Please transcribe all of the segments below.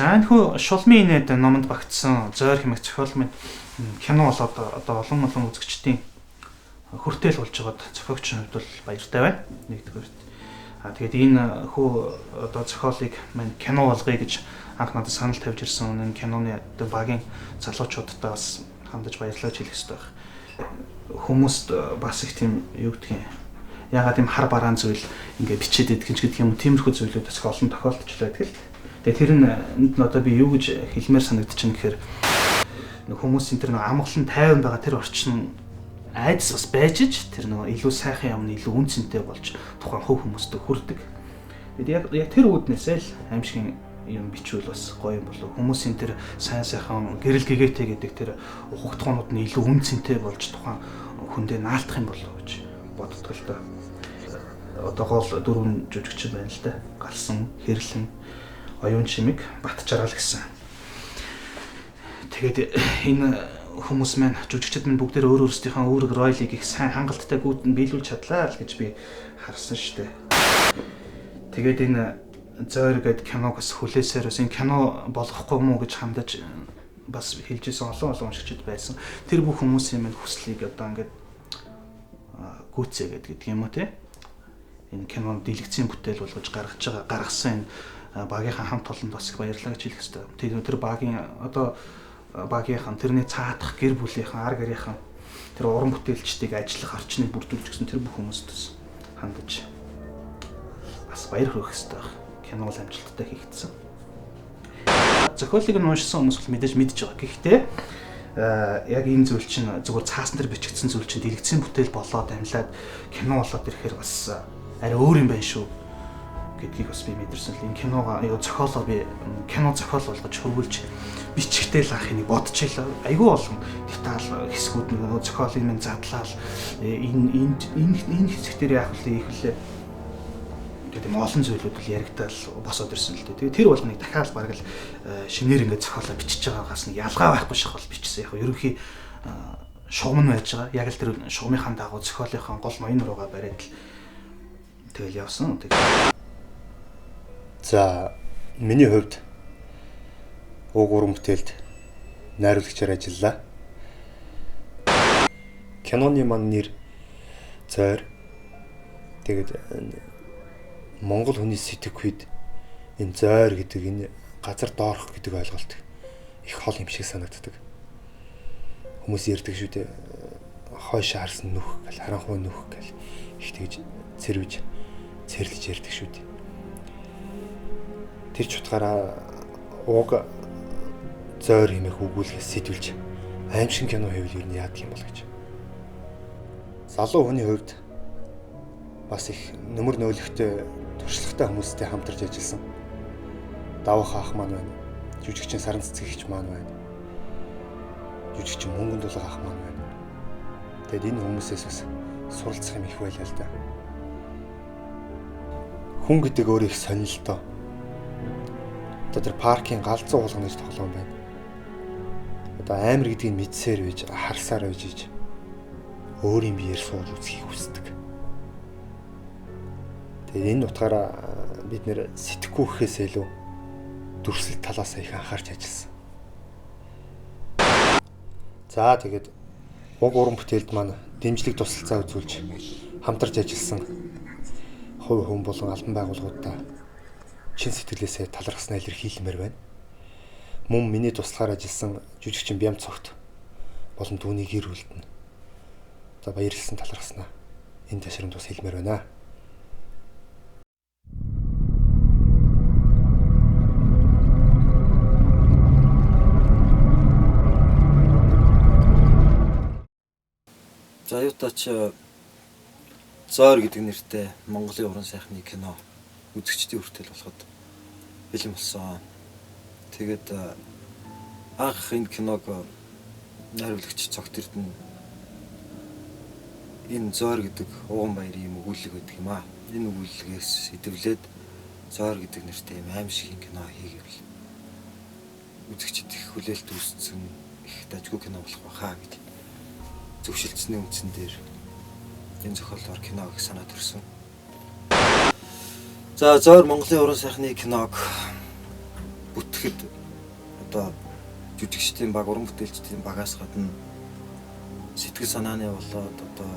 За энэ Шулмын инээд номонд багтсан Зойр хэмээх зохиол минь кино болоод одоо олон үзэгчдийн хүртэл болж байгаад зохиогчийн хувьд бол баяртай байна. Нэгдүгээрт. Тэгээд энэ одоо зохиолыг мань кино болгоё гэж анх надад санал тавьж ирсэн энэ киноны одоо багийн залуучуудтай бас хандаж баярлаж хэлэх хэрэгтэй байна. Хүмүүст бас их тийм юу гэдгийг ягаад тийм хар бараан зүйл ингээ бичээд идэх ч гэдэг юм тиймэрхүү зүйлүүд бас олон тохиолдож байдаг л. Тэгээ тэр нь энд нь одоо би юу гэж хэлмээр санагдчихна гэхээр хүмүүсийн тэр нэг амгалан тайван байгаа тэр орчин айдас бас байж ич тэр нэг илүү сайхан юмны илүү үнцэнтэй болж тухайн хөв хүмүүстээ хүрдэг. Тэгээд яг тэр үүднээсээ л аимшигын юм бичвэл бас гоё юм болов. Хүмүүсийн тэр сайн сайхан гэрэл гэгээтэй гэдэг тэр ухагтгоонууд нь илүү үнцэнтэй болж тухайн хүндээ наалтах юм болов гэж боддог л доо. Одоо гол дөрвөн жүжигчин байна л да. Галсан, Хэрлэн, Оюун Чимэг, Батчарал гэсэн. Тэгээд энэ хүмүүс маань жүжигчид маань бүгдээр өөр өөрсдийнхөө үүрэг ройлыг их сайн хангалттай гүйдэн биелүүлж чадлаа л гэж би харсан шүү дээ. Тэгээд энэ Зойр гэдэг киног бас хүлээсээр бас энэ кино болгохгүй мүү гэж хандаж бас хэлжсэн олон уншигчид байсан. Тэр бүх хүмүүсийн маань хүслийг одоо ингээд гүйцээгээд гэдэг юм уу те. Энэ кинонд дэлгэцийн бүтээл болгож гаргасан энэ багийнхаа хамт олонд бас их баярлалаа гэж хэлэх хэрэгтэй. Тэр багийн одоо багийнхан тэрний цаадах гэр бүлийнхэн ар гарийнхан тэр уран бүтээлчдийг ажиллах орчныг бүрдүүлж гисэн тэр бүх хүмүүст бас хандаж бас баяр хүргэх хэрэгтэй байна. Кино бол амжилттай хийгдсэн. Зохиолыг нь уншсан хүмүүс бол мэдээж мэдж байгаа. Гэхдээ яг энэ зүйл чинь зүгээр цаасан дээр бичигдсэн зүйл чинь дэлгэцийн бүтээл болоод амлаад кино болоод ирэхээр бас арай өөр юм байна шүү гэдгийг бас би мэдэрсэн л энэ киногоо зохиолоо би кино зохиол болгож хөрвүүлж бичгтэй л анхыг бодчихлаа. Айгүй олон деталь хэсгүүд нэг зохиолын минь задлал энэ хэсэг дээр яг л ихлээ. Тэгээд олон зүйлүүд л яригдал босоод ирсэн л дээ. Тэгээд тэр бол нэг дахиад бараг л шинээр ингээд зохиолоо бичиж байгаагаас нь ялгаа байхгүй шиг бол бичсэн. Яг ерөнхий шугам нь байж байгаа. Яг л тэр шугамынхаа дагуу зохиолынхаа гол ноён руугаа бариад л тэгэл явсан. За миний хувьд уг уран бүтээлд найруулагчаар ажиллалаа. Киноны маань нэр Зойр. Тэгээд Монгол хүний сэтгэхүйд энэ Зойр гэдэг энэ газар доорх гэдэг ойлголт их хол юм шиг санагддаг. Хүмүүс ярьдаг шүү дээ. Хойш харсан нүх гэл харанхуй нүх гэл их тэгж цэрвж цэрлэж ярьдаг шүү дээ. Тэр ч утгаараа уг Зойр хэмээх өгүүлгээс сэтүүлж аимшиг кино хийвэл юу нь яадаг юм бол гэж. Залуу хүний хувьд бас их нөмөр нөөлөгтэй туршлагатай хүмүүстэй хамтарч ажилласан. Давах ах маань байна. Жүжигчин Саран Цэцгийгч маань байна. Жүжигчин Мөнгөн Дулаан ах маань байна. Тэгэд энэ хүмүүсээс бас суралцах юм их байлаа л да. Хүн гэдэг өөр их сонирхолтой. Одоо тэр паркийн галзуу уулган гэж тоглоом байна. Одоо амар гэдгийг мэдсээр байж, харсаар байж иж өөрийн биеэр сууж үзхийг хүсдэг. Тэгээд энэ утгаараа бид нэр сэтгэхгүй гэхээс илүү дүрслэл талаас их анхаарч ажилласан. За тэгээд уг уран бүтээлд маань дэмжлэг тусалцаа үзүүлж хамтарч ажилласан хувь хүн болон албан байгууллагуудаа чин сэтгэлээсээ талархснаа илэрхийлмээр байна. Мөн миний туслахаар ажилласан жүжигчин Бям цогт болон түүний гэр бүлд нь за баярлсан талархснаа энэ ташрамд бас хэлмээр байна. За юутач Зойр гэдэг нэртэй Монголын уран сайхны кино үзэгчдийн хүртэл болоход бэлэн болсон. Тэгээд анх энэ киног найруулагч Цогт Эрдэнэ энэ Зойр гэдэг Уган баярын юм өгүүлэг байдаг юм аа. Энэ өгүүлэгээс идэвлээд Зойр гэдэг нэртэй юм аимшигын кино хийгээвэл үзэгчид их хүлээлт үүссэн их дажгүй кино болох байхаа гэж зөвшөлдсөний үндсэн дээр энэ зохиолоор киног санаа төрсөн. За Зойр Монголын уран сайхны киног бүтгэхэд одоо жүжигчдийн баг, уран бүтээлчдийн багаас гадна сэтгэл санааны болоод одоо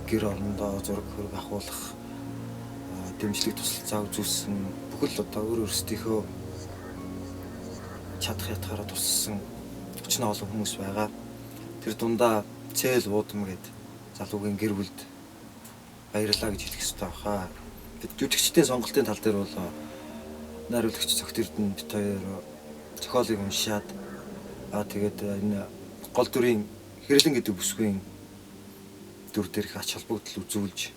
гэр орондоо зураг хөрөг ахуулах дэмжлэг тусалцаа үзүүлсэн бүхэл одоо өөр өөрсдийнхөө чадах ятгаараа туссан өчнө олон хүмүүс байгаа. Тэр дундаа Цээл уудам гээд залуугийн гэр бүлд баярлалаа гэж хэлэх хэрэгтэй баха. Бид жүжигчдийн сонголтын тал дээр бол найруулагч Цогт Эрдэнэ бит хоёр зохиолыг уншаад тэгээд энэ гол дүрийн Хэрлэн гэдэг бүсгүйн дүр дээр их ач холбогдол үзүүлж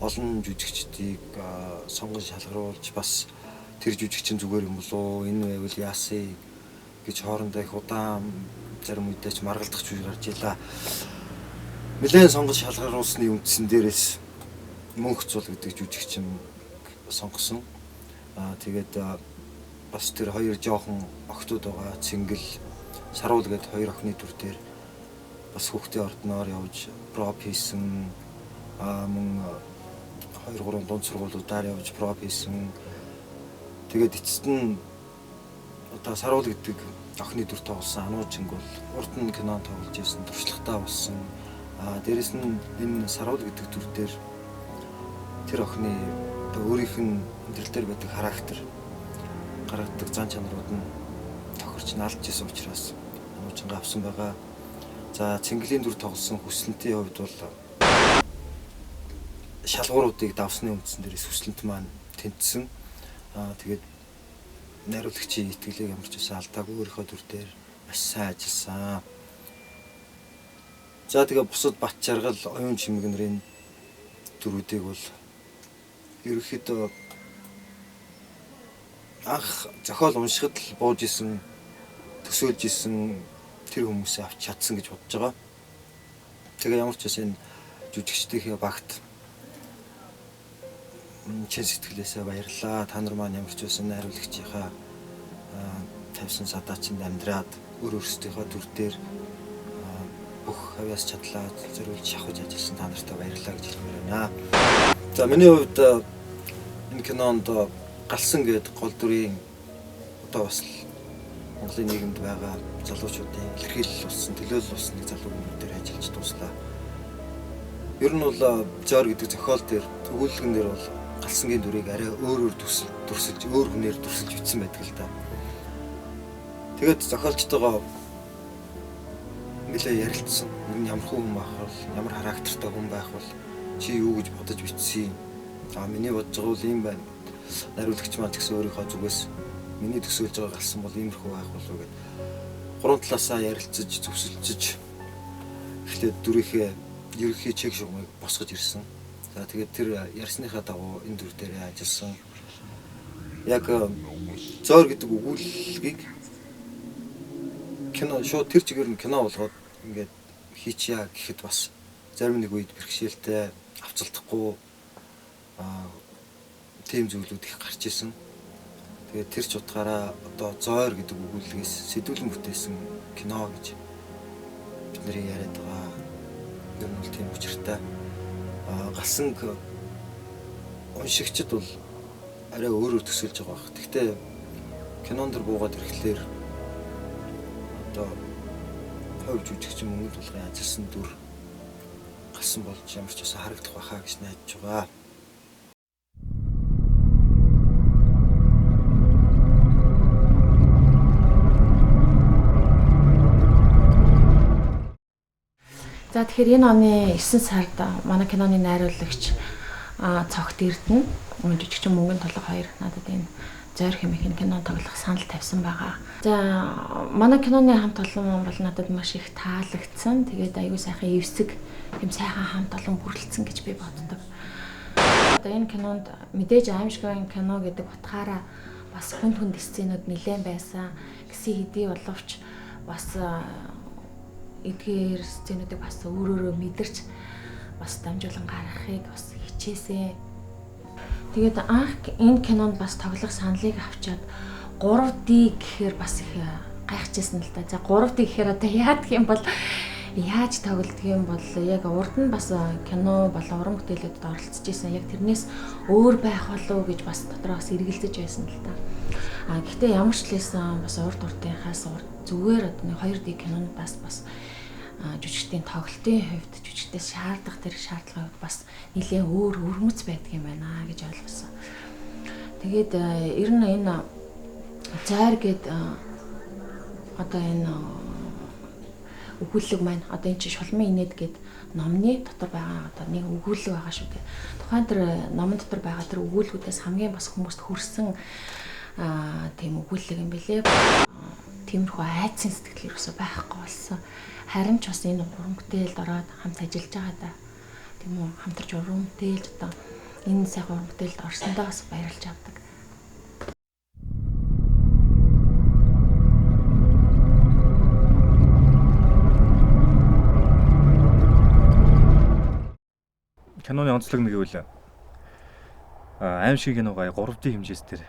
олон жүжигчдийг сонгон шалгаруулж бас тэр жүжигчин зүгээр юм болоо энэ байвал яасыг гэж хоорондоо их удаан зарим үедээ ч маргалдах зүйл гарч илаа. Нэлээд сонгож шалгаруулсны үндсэн дээрээс Мөнх Цул гэдэг жүжигчин сонгосон. Тэгээд бас тэр хоёр жоохон охтууд байгаа. Цэнгэл, Саруул гэдэг хоёр охины дүр дээр бас хүүхдийн ордноор явж проб хийсэн. Мөн 2-3 дунд сургуулиудаар явж проб хийсэн. Тэгээд эцэст нь одоо Саруул гэдэг охины дүр тоглосон Ануужинг бол урд нь кинонд тоглож ирсэн, туршлагатай болсон. Дээрэс нь энэ Саруул гэдэг дүр дээр тэр охины өөрийнх нь амьдрал дээр байдаг характер, гаргадаг зан чанарууд нь тохирч наалж исэн учраас Ануужингаа авсан байгаа. За Цэнгэлийн дүр тоглосон Хүслэнтийн хувьд бол шалгууруудыг давсны үндсэн дээрээс Хүслэнт маань тэнцсэн. Тэгээд найруулагчийн итгэлийг ямар ч байсан алдаагүй өөрийнхөө дүр дээр маш сайн ажилласан. За тэгээ бусад Бат Жаргал, Оюун Чимэг нарын дүрүүдийг бол ерөнхийдөө анх зохиол уншихад л бууж исэн, төсөөлж исэн тэр хүмүүсээ авч чадсан гэж бодож байгаа. Тэгээ ямар ч байсан жүжигчдийнхээ багт чин сэтгэлээсээ баярлалаа. Та нар маань ямар ч байсан найруулагчийнхаа тавьсан садаачинд амьдраад өөр өөрсдийнхөө дүр дээр бүх хавьяас чадлаа зориулж шахаж ажилласан та нартай баярлалаа гэж хэлмээр байна. За миний хувьд энэ кинонд галсан гээд гол дүрийн одоо бас Монголын нийгэмд байгаа залуучуудын илэрхийлэл болсон, төлөөлөл болсон нэг залуу хүмүүс дээр ажиллаж дуслаа. Ер нь бол Зоор гэдэг зохиол дээр өгүүлэлгэн дээр бол галсангийн дүрийг арай өөрөөр дүрсэлж, өөр хүнээр дүрсэлж бичсэн байдаг л да. Тэгээд зохиолчтойгоо нэлээ ярилцсан. Энэ ямар хүн байх бол, ямар характертай хүн байх бол чи юу гэж бодож бичсэн юм. Миний бодож байгаа бол юм байна. Найруулагч маань ч гэсэн өөрийнхөө зүгээс миний төсөөлж байгаа галсан бол иймэрхүү байх болов гэд гурван талаасаа ярилцаж, зөвсөлдөж эхлээд дүрийнхээ ерөнхий чиг шугамыг босгож ирсэн. За тэгээд тэр ярьсныхаа дагуу энэ дүр дээр ажилласан. Яг Зоор гэдэг өгүүлэлгийг кино шууд тэр чигээр нь кино болгоод ингээд хийчихье гэхэд бас зарим нэг үед бэрхшээлтэй, авцалдахгүй тийм зүйлүүд их гарч исэн. Тэгээд тэр ч утгаараа одоо Зоор гэдэг өгүүлэлгээс сэдвүүлэн бүтээсэн кино гэж бид нарын яриад байгаа. Ер нь бол тийм учиртай. Галсан уншигчд бол арай өөрөөр төсөөлж байгаа бах. Гэхдээ кинон дэр буугаад ирэхлээр одоо хувь жүжигчин мөнгө тулгын ажилласан дүр галсан болж ямар ч байсан харагдах байхаа гэж найдаж байгаа. За тэгэхээр энэ оны 9 сард манай киноны найруулагч Цогт Эрдэнэ жүжигчин Мөнгөн Толгой хоёр надад энэ Зоор хэмээх кино тоглох санал тавьсан байгаа. За манай киноны хамт олон бол надад маш их таалагдсан. Тэгээд аюу сайхан эвсэг тийм сайхан хамт олон бүрлдсэн гэж би боддог. Одоо энэ кинонд мэдээж аимшигын кино гэдэг утгаараа бас хүнд сценүүд нэлээд байсан. Гэсэн хэдий боловч бас эдгээр сценүүдийг бас өөрөөрөө мэдэрч бас дамжуулан гаргахыг бас хичээсэн. Тэгээд анх энэ кинонд бас тоглох саналыг авчаад 3D гэхээр бас их гайхажсэн л да. За 3D гэхээр одоо яадаг юм бол яаж тоглодог юм бол яг урд нь бас кино болон уран бүтээлүүдэд оролцож исэн. Яг тэрнээс өөр байх болов уу гэж бас дотроос эргэлзэж байсан л да. Гэхдээ ямар ч лээсэн бас урд урдынхаас зүгээр одоо нэг 2D кинонуудаас бас жүжигчдийн тоглолтын хувьд жүжигчдээс шаардах тэр шаардлагын хувьд бас нэлээд өөр өрмөц байдаг юм байна гэж ойлгосон. Тэгээд ер нь энэ зайр гээд одоо энэ өгүүлэг маань одоо энэ чинь шулмын инээд гээд номны дотор байгаа одоо нэг өгүүлэг байгаа шүү дээ. Тухайн тэр номон дотор байгаа тэр өгүүлгүүдээс хамгийн бас хүмүүст хүрсэн тийм өгүүлэг юм бэлээ. Тиймэрхүү айцын сэтгэл ерөөсөй байхгүй болсон. Харин ч бас энэ уран бүтээлд ороод хамт ажиллаж байгаа да. Тийм үү, хамтарч уран бүтээлд одоо энэ сайхан уран бүтээлд орсондоо бас баярлж авдаг. Киноны онцлог нэг гэвэл аим шиг киногаа 3D хэмжээс тэр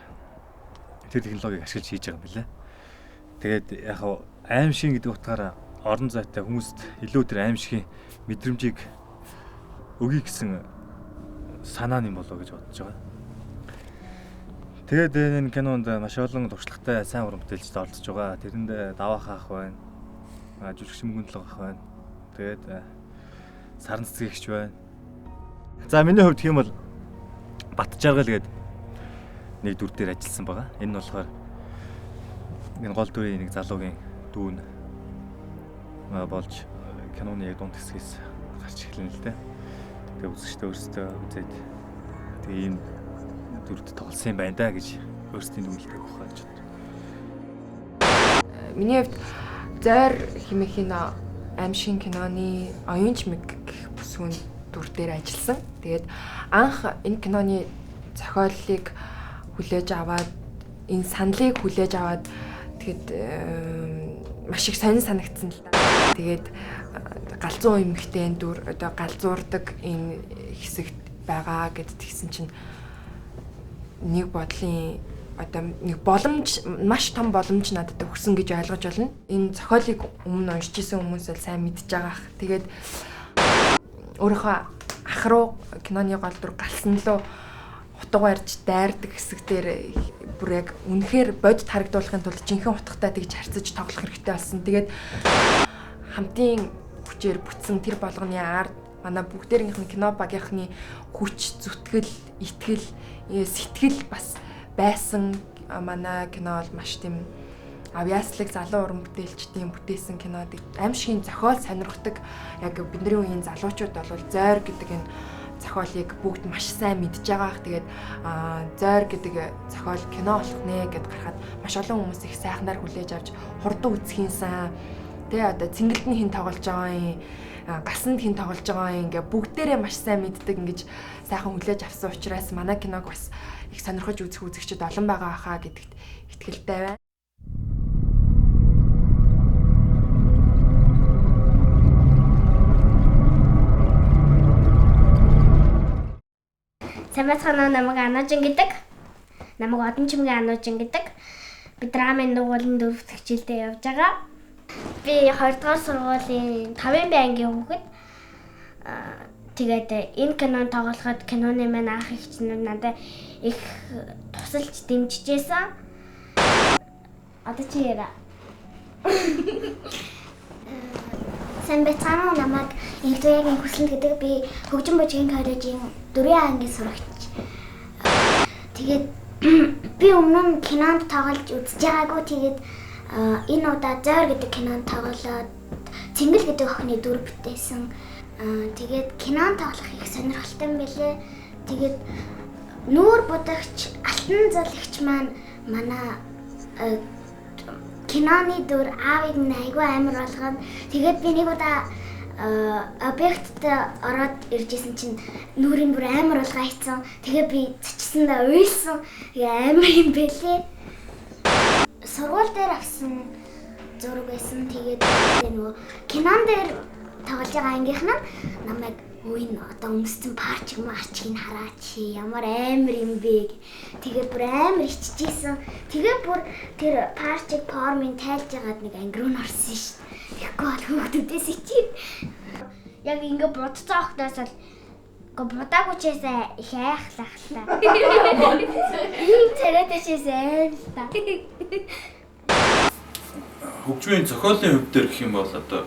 технологиг ашиглаж хийж байгаа юм билээ. Тэгээд яг аим шиг гэдэг утгаараа орон зайтай хүмүүст илүү тэр аим шиг мэдрэмжийг өгье гэсэн санаа юм болоо гэж бодож байгаа. Тэгээд энэ кинонд маш олон туршлагатай сайн уран бүтээлчд оролцож байгаа. Тэрэнд Даваа хаах байна. Жүжигч Мөнгөн Толгой ах байна. Тэгээд Саран цэцгийгч байна. За миний хувьд хэм бол Бат Жаргал гэдэг нэг дүр дээр ажилласан байгаа. Энэ нь болохоор энэ гол дүрийн нэг залуугийн дүүн болж киноны яг дунд хэсгээс гарч эхэлнэ л дээ. Тэгээ үзэгчдээ өөрсдөө үзээд тэгээ ийм дүрд тоглосон юм байна да гэж өөрсдийн үнэлтээг өгөх гэж байна. Миний хувьд Зойр хэмээхийн аимшиг киноны оюунч мэг гэх бүсгүүн дүр дээр ажилласан. Тэгээд анх энэ киноны зохиолыг хүлээж аваад энэ саналыг хүлээж аваад тэгэд маш их сонир санагдсан л да. Тэгээд галзуу эмэгтэй дүр одоо галзуурдаг энэ хэсэгт байгаа гэд тэгсэн чинь нэг бодлын одоо нэг боломж маш том боломж надад өгсөн гэж ойлгож байна. Энэ зохиолыг өмнө уншиж исэн хүмүүс л сайн мэдж байгаа. Тэгээд өөрийнхөө ах руу киноны гол дүр галсан лөө утга барьж дайрдаг хэсэг дээр бүр яг үнэхээр бодит харагдуулахын тулд жинхэнэ утгатай тэгж харьцаж тоглох хэрэгтэй болсон. Тэгээд хамтын хүчээр бүтсэн тэр болгоны ард манай бүгдээрийнх нь кино багийнхны хүч, зүтгэл, итгэл, сэтгэл бас байсан. Манай кино бол маш тийм авьяаслаг залуу уран бүтээлчдийн бүтээсэн кинод аимшигын зохиол сонирхдаг яг бидний үеийн залуучууд бол Зойр гэдэг энэ зохиолыг бүгд маш сайн мэдж байгаа. Тэгээд Зойр гэдэг зохиол кино болох нэ гэд гарахад маш олон хүмүүс их сайхнаар хүлээж авч хурдан үзэхийнсэн. Тэгээ одоо цэнгэлд нь хэн тоглож байгаа юм, гасанд хэн тоглож байгаа юм ингээ бүгдээрээ маш сайн мэддэг ингэж сайхан хүлээж авсан учраас манай киног бас их сонирхож үзэх үзэгчид олон байгаа хаа гэдэгт итгэлтэй байна. Самбайцхан намайг Анажин гэдэг. Намайг Одон чимгийн Анажин гэдэг. Би драмын дугуулын 4 дахь хичээлдээ явж байгаа. Би 2 дугаар сургуулийн 5 байнгын хүүхэд. Тэгээд энэ кинонд тоглоход киноны маань анх ихчнүүд надад их тусалж дэмжижсэн. Одоо чи яа? Самбайцхан намайг интуягийн хүсэлт гэдэг би хөгжим бужгийн коллежийн 4 ангийн сурагч. Тэгээд би өмнө нь кинонд тоглож үзэж байгаагүй. Тэгээд энэ удаа Зойр гэдэг кинонд тоглоод Цэнгэл гэдэг охины дүр бүтээсэн. Тэгээд кинонд тоглох их сонирхолтой юм билээ. Тэгээд нүүр будагч Алтан золагч маань манай киноны дүр аавыг нь айгүй амар болгоод тэгээд би нэг удаа объектд ороод иржсэн чинь нүрийн бүр амар болго хайцсан. Тэгээ би цочсондоо уйлсан. Амар юм бэлээ. Сургууль дээр авсан зураг байсан. Тэгээд нөгөө кинон дээр тоглож байгаа ангийнх нь намайг ууин одоо өмссөн парчиг марчгийг хараач ямар амар юм бэ. Тэгээ бүр амар иччихсэн. Тэгээ бүр тэр парчиг формын тайлж ягаад нэг анги руу орсон ш. Тэгэхгүй бол хүүхдүүдээс ичээ. Яг ингээ бодцоо охтоос л Будаагүйчээсээ их айхлах та. Ийм царайдашээсээ л та. Хөгжмийн зохиолын хувь дээр гэх юм бол одоо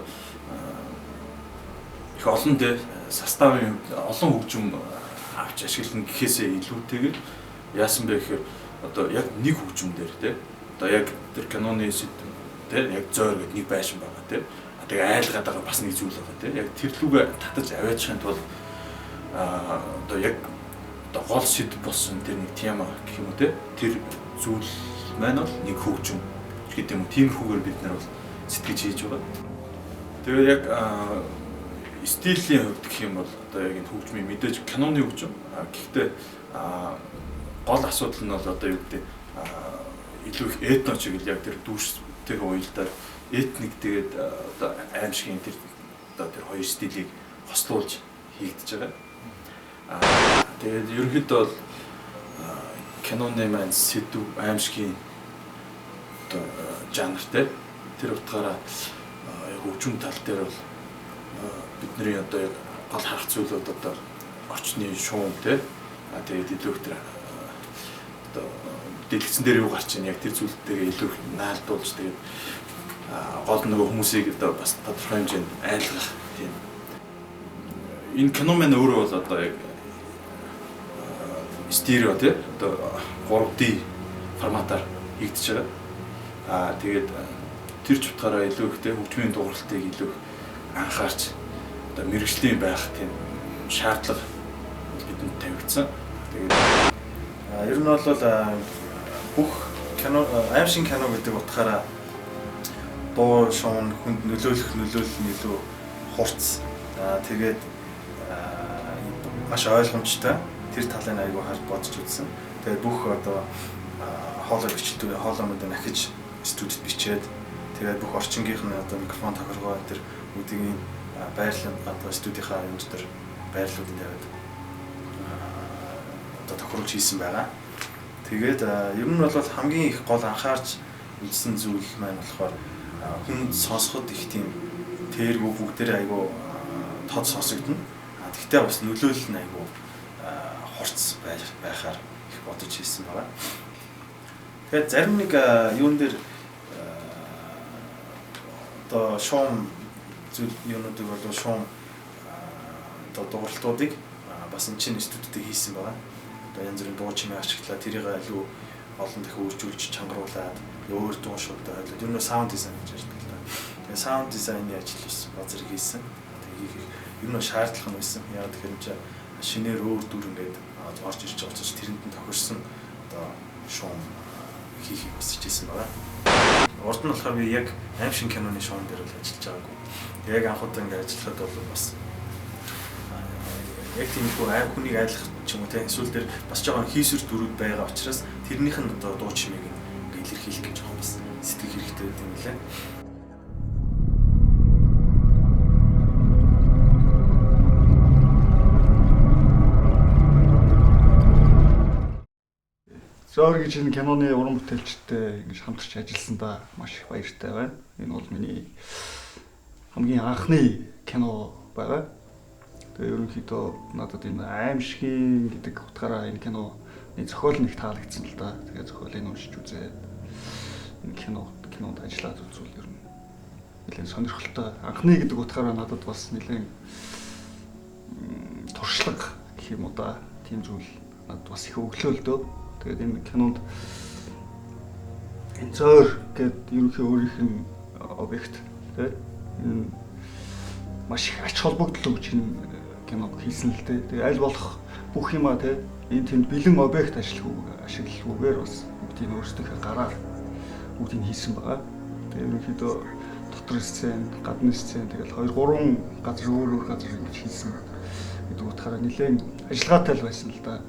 их олон дээр составын олон хөгжим авч ашиглана гэхээсээ илүүтэйгээр яасан бэ гэхээр одоо яг нэг хөгжим дээр те одоо яг тэр киноны сэдв те яг зөөр гэдэг нэг байшин байгаа те тэгээ айлгаад байгаа бас нэг зүйл байгаа те яг тэр лүгээ татаж аваачихын тулд одоо яг одоо гол сэдв болсон тэр нэг тема гэх юм уу те тэр зүйл маань бол нэг хөгжим гэдэг юм уу тиймэрхүүгээр бид нар бол сэтгэж хийж байгаа. Тэгээ яг стилийн хувьд гэх юм бол одоо яг энэ хөгжмийн мэдээж киноны хөгжим гэхдээ гол асуудал нь бол одоо юу гэдэг илүү их этно чиглэл яг тэр дүүштэйг уялдаар этник тэгээд одоо аимшигын тэр одоо тэр хоёр стилийг хослуулж хийгдэж байгаа. Тэгээд ерөнхийдөө бол киноны маань сэдв аимшигын одоо жанртай тэр утгаараа хөгжим тал дээр бол бидний одоо яг гол харах зүйлүүд одоо орчны шуум тэгээд илүү их тэр одоо дэлгэцэн дээр юу гарч ийн яг тэр зүйлтэйгээ илүү их наалдуулж тэгээд гол нөгөө хүмүүсийг одоо бас тодорхой хэмжээнд айлгах тийм энэ кино маань өөрөө бол одоо яг стерео одоо 3D форматаар хийгдэж байгаа. Тэгээд тэр ч утгаараа илүү ихтэй хөгжмийн дууралтыг илүү анхаарч одоо мэрэгжлийн байх тийм шаардлага бидэнд тавигдсан. Тэгээд ер нь бол бүх кино аимшиг кино гэдэг утгаараа дуу шуун хүнд нөлөөлөх нь илүү хурц. Тэгээд маш ойлгомжтой тэр талын аягүй харж бодож үзсэн. Тэгээд бүх одоо хоолой бичлэг хоолойнууд нь ахиж студид бичээд тэгээд бүх орчингийнх нь одоо микрофон тохиргоо тэр үүдийн байрлал одоо студийнхаа юмд төр байрлалуудад яваад одоо тохируулж хийсэн байгаа. Тэгээд ер нь бол хамгийн их гол анхаарч үзсэн зүйл маань болохоор хүн сонсоход их тийм тэргүй бүгдээрээ айгүй тод сонсогдно. Тэгтээ бас нөлөөлөл нь айгүй хурц байхаар их бодож хийсэн байгаа. Тэгээд зарим нэг юун дээр одоо шуум зүйл юунуудыг бол шуум одоо дууралтуудыг бас энэ чинь студиуд хийсэн байгаа. Одоо янз бүрийн дуу чимээ ашиглаад тэрийг илүү олон дахин үржүүлж чангаруулад өөр дуу шуудаа ойлгоод ер нь саунд дизайн гэж ярьдаг л да. Тэгээд саунд дизайны ажил бас базар хийсэн. Тэгээд ер нь шаардлага нь байсан. Яг тэгэхээр шинээр өөр дүр ингээд орж ирж байгаа учраас тэрэнд нь тохирсон одоо шуум хийхийг хүсэж ирсэн байгаа. Урд нь болохоор би яг аимшиг киноны шоун дээр л ажиллаж байгаагүй. Яг анх удаа ингээд ажиллахад бол бас яг тийм их хүнийг айлах ч юм уу те эсвэл дээр бас жоохон хийсвэр дүрүүд байгаа учраас тэрнийх нь одоо дуу чимээг ингээд илэрхийлэх гэж жоохон бас сэтгэх хэрэгтэй гэдэг юм лээ. Зөөр гэж энэ киноны уран бүтээлчтэй ингэж хамтарч ажилласандаа маш их баяртай байна. Энэ бол миний хамгийн анхны кино байгаа. Тэгээ ерөнхийдөө надад энэ аимшигын гэдэг утгаараа энэ киноны зохиол нэг таалагдсан л да. Тэгээ зохиолыг уншиж үзээд энэ кинонд ажиллаад үзвэл ер нь нэлээд сонирхолтой. Анхны гэдэг утгаараа надад бас нэлээд туршлага гэх юм уу да. Тийм зүйл надад бас их өглөөлдөө. Тэгээд энэ кинонд энэ зөөр гэдэг ерөнхий өөрийнх нь объект тийм маш их ач холбогдол өгч энэ киног хийсэн л дээ. Тэгээд аль болох бүх юмаа тийм энэ тэнд бэлэн объект ашиглахгүйгээр бас бүгдийг өөрсдийнхээ гараар бүгдийг хийсэн байгаа. Тэгээд ерөнхийдөө дотрын сцен, гадны сцен тэгэл 2-3 газар өөр газар ингэж хийсэн гэдэг утгаараа нэлээд ажиллагаатай л байсан л да.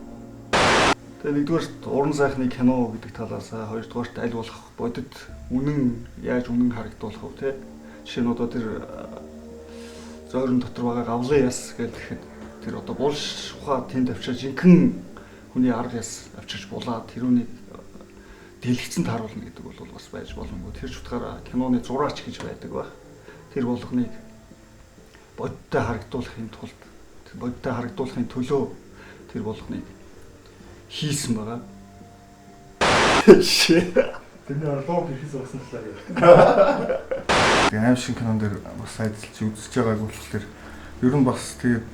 Тэгээ нэгдүгээрт уран сайхны кино гэдэг талаас хоёрдугаарт аль болох бодит үнэн яаж үнэн харагдуулах вэ те жишээ нь одоо тэр зөөрөн дотор байгаа гавлын яс гэхэд тэр одоо булш ухаа тэнд авчирч жинхэнэ хүний арга яс авчирч булаад тэрүүнийг дэлгэцэнд харуулна гэдэг бол бас байж боломгүй. Тэр ч утгаараа киноны зураач гэж байдаг ба. Тэр болгоныг бодиттой харагдуулахын тулд бодтой харагдуулахын төлөө тэр болгоныг хийсэн байгаа. Тэрний орлого хийхээс болсон талаар. Аим шиг кинон дээр бас ажиллаж үзэж байгааг болохоор ер нь бас тэгээд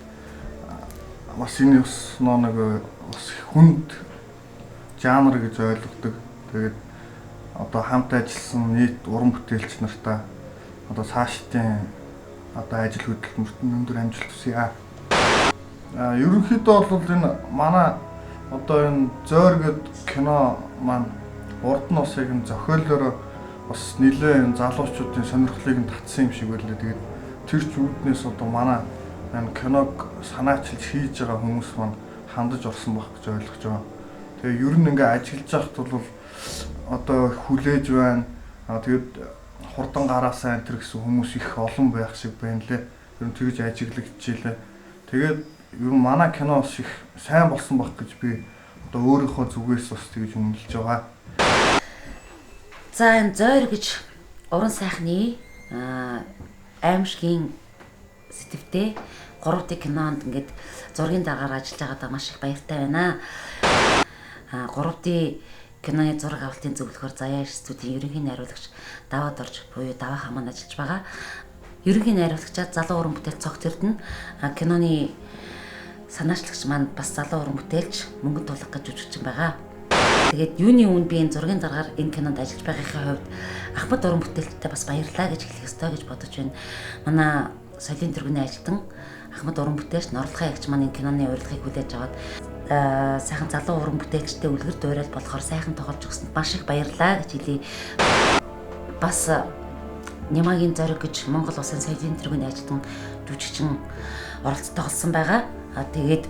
бас энэ бас нэг бас хүнд жанр гэж ойлгодог. Тэгээд одоо хамт ажилласан нийт уран бүтээлч нартаа одоо цаашдын одоо ажил хөдөлмөрт өндөр амжилт хүсье. Ерөнхийдөө бол энэ манай одоо энэ зөөр гэд кино маань урд нь бас яг энэ зохиолоор бас нэлээд залуучуудын сонирхлыг нь татсан юм шиг байлаа. Тэгээд тэр ч үүднээс одоо манай энэ киног санаачилж хийж байгаа хүмүүс маань хандаж орсон байх гэж ойлгож байгаа. Тэгээ ер нь ингээ ажиллаж байхад бол одоо хүлээж байна. Тэгээд хурдан гараасаа энэ гэсэн хүмүүс их олон байх шиг байна лээ. Ер нь тэгж ажиглагдчихжээ. Тэгээд ер нь манай кино бас их сайн болсон байх гэж би одоо өөрийнхөө зүгээс бас тэгж үнэлж байгаа. За энэ зойр гэж уран сайхны аимшигын сэтвтэй 3D кинонд ингээд зургийн дараагаар ажиллаж байгаадаа маш их баяртай байна. 3D киноны зураг авалтын зөвлөхөр Заяа студийн ерөнхий найруулагч Даваад орж буюу Даваа хамаан ажиллаж байгаа. Ерөнхий найруулагчаа залуу уран бүтээл цогт эрдэнэ киноны санаачлагч маань бас залуу уран бүтээлч мөнгө тулах гэж жүжигчин байгаа. Тэгээд юуны өмнө би энэ зургийн дараагаар энэ кинонд ажиллаж байгаахийн хувьд Ахмад уран бүтээлчтэй бас баярлалаа гэж хэлэх ёстой гэж бодож байна. Манай соёлын тэргүүний ажилтан Ахмад уран бүтээлч Норлохын ягч маань энэ киноны урилгыг хүлээж аваад сайхан залуу уран бүтээлчтэй үлгэр дуурайл болохоор сайхан тоглож өгсөнд маш их баярлалаа гэж хэлье. Бас Нямагийн зориг гэж Монгол улсын соёлын тэргүүний ажилтан жүжигчин оролцдог болсон байгаа. Тэгээд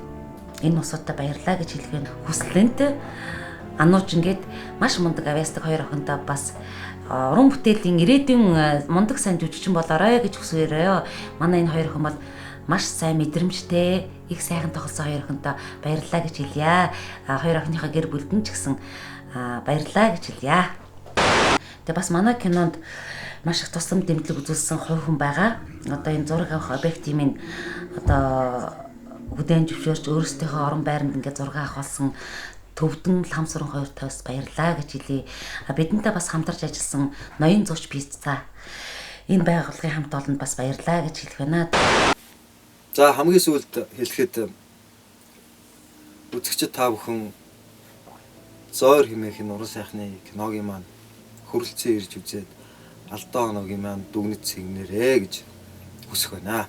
энэ усуудаа баярлалаа гэж хэлэх нь хүслэнт анууч ингээд маш мундаг авьяасдаг хоёр охинтой бас уран бүтээлийн ирээдүйн мундаг сайн жүжигчин болоорой гэж хүсвэрээ. Манай энэ хоёр охин бол маш сайн мэдрэмжтэй, их сайхан тоглосон хоёр охинтой баярлалаа гэж хэлье. Хоёр охиныхоо гэр бүлд нь ч гэсэн баярлалаа гэж хэлье. Тэгээ бас манай кинонд маш их тусам дэмжлэг үзүүлсэн хувь хүн байгаа. Одоо энэ зураг авах объектив минь одоо хүлээн зөвшөөрч өөрсдийнхөө орон байранд ингээд зураг авах болсон Төвдөн Ламсрын хоёр таас баярлаа гэж хэлье. Бидэнтэй бас хамтарч ажилласан Ноён Зууч Пицца энэ байгууллагын хамт олонд бас баярлаа гэж хэлэх байна. За хамгийн сүүлд хэлэхэд үзэгчид та бүхэн зойр хэмээх энэ уран сайхны киногийн маань хүрэлцэн ирж үзээд алдаа оногийн маань дүгнэж сэгнэрээ гэж хүсэх байна.